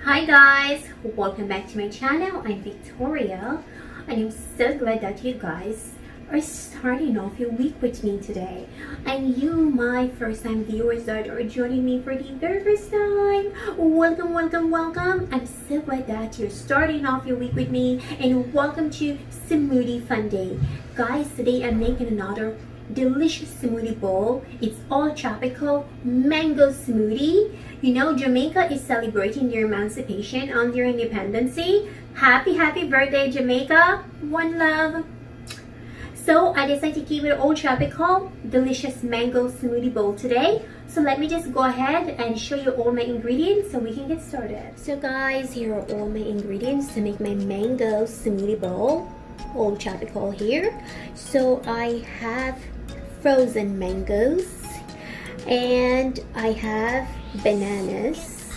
Hi guys, welcome back to my channel. I'm Victoria and I'm so glad that you guys are starting off your week with me today. And you, my first time viewers that are joining me for the very first time, welcome. I'm so glad that you're starting off your week with me, and welcome to Smoothie Funday. Guys, today I'm making another delicious smoothie bowl. It's all tropical mango smoothie. You know, Jamaica is celebrating their emancipation on their independence. Happy birthday, Jamaica. One love. So I decided to keep it all tropical, delicious mango smoothie bowl today. So let me just go ahead and show you all my ingredients so we can get started. So guys, here are all my ingredients to make my mango smoothie bowl, all tropical here. So I have frozen mangoes, and I have bananas,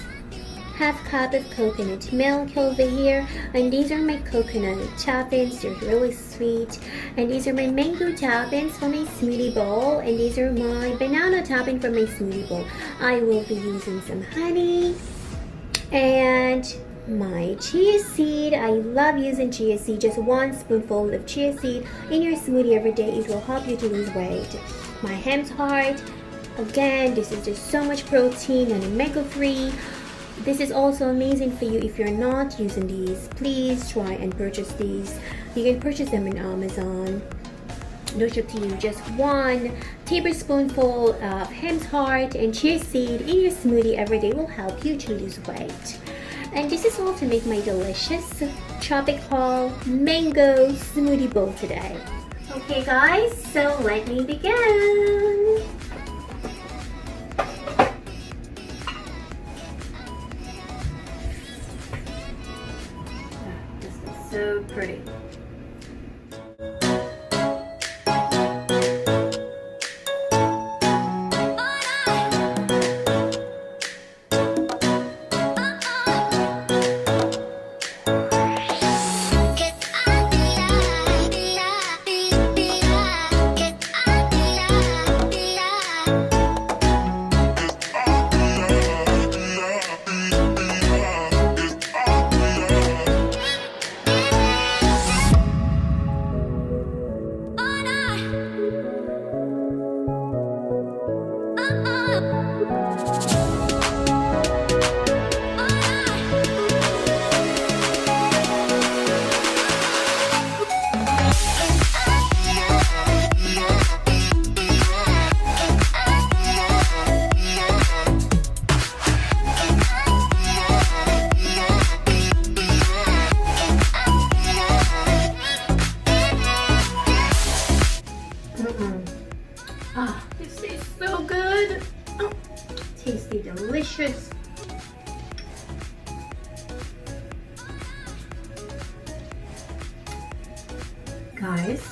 half cup of coconut milk over here, and these are my coconut toppings. They're really sweet. And these are my mango toppings for my smoothie bowl, and these are my banana topping for my smoothie bowl. I will be using some honey and my chia seed. I love using chia seed. Just 1 spoonful of chia seed in your smoothie every day. It will help you to lose weight. My hemp heart. Again, this is just so much protein and omega-3. This is also amazing for you if you're not using these. Please try and purchase these. You can purchase them on Amazon. Those are to you. Just 1 tablespoonful of hemp heart and chia seed in your smoothie every day will help you to lose weight. And this is all to make my delicious tropical mango smoothie bowl today. Okay guys, so let me begin. This is so pretty. This tastes so good. Tasty, delicious. Guys,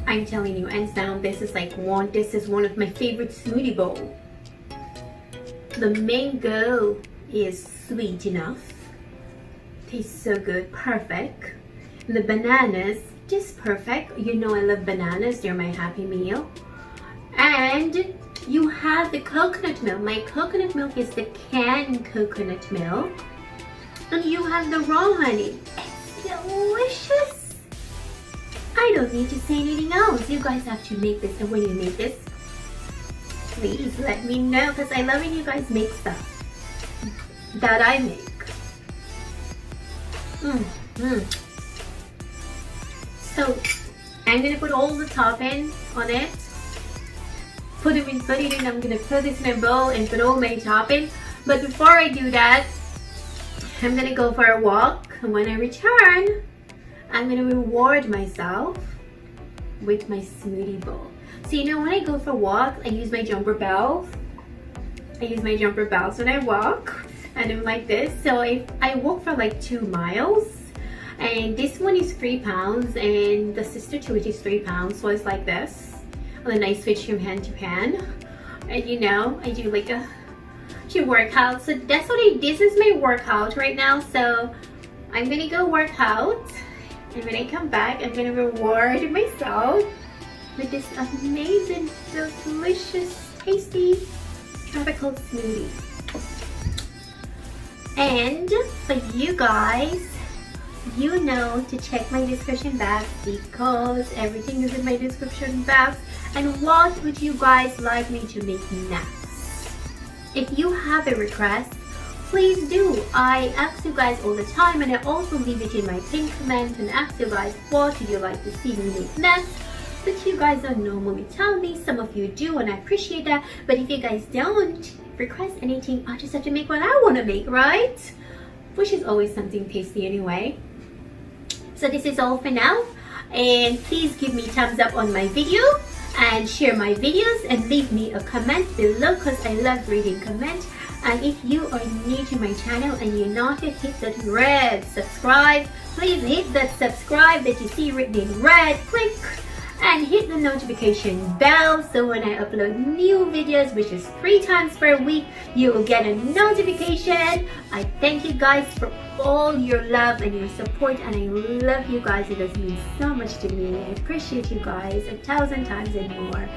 I'm telling you, hands down, this is one of my favorite smoothie bowl. The mango is sweet enough. Tastes so good, perfect. And the bananas, just perfect. You know I love bananas, they're my happy meal. And you have the coconut milk. My coconut milk is the canned coconut milk. And you have the raw honey. It's delicious. I don't need to say anything else. You guys have to make this, and when you make this, please let me know, because I love when you guys make stuff that I make. So I'm gonna put all the topping on it. Put it in. I'm gonna put this in a bowl and put all my topping. But before I do that, I'm gonna go for a walk. And when I return, I'm gonna reward myself with my smoothie bowl. So you know, when I go for a walk, I use my jumper bells. When I walk, and I'm like this. So if I walk for like 2 miles, and this one is 3 pounds, and the sister to it is 3 pounds, so it's like this. And then I switch from hand to hand, and you know, I do like a workout. So that's what this is my workout right now. So I'm gonna go work out, and when I come back, I'm gonna reward myself with this amazing, delicious, tasty tropical smoothie. And for you guys, you know to check my description box because everything is in my description box. And what would you guys like me to make next? If you have a request, please do. I ask you guys all the time, and I also leave it in my pinned comment and ask you guys what would you like to see me make next. But you guys don't normally tell me. Some of you do, and I appreciate that. But if you guys don't request anything, I just have to make what I want to make, right? Which is always something tasty anyway. So this is all for now, and please give me thumbs up on my video and share my videos and leave me a comment below because I love reading comments. And if you are new to my channel and you're not yet, hit that red subscribe. Please hit that subscribe that you see written in red. Click and hit the notification bell so when I upload new videos, which is 3 times per week, you will get a notification. I thank you guys for all your love and your support, and I love you guys. It does mean so much to me. I appreciate you guys 1,000 times and more.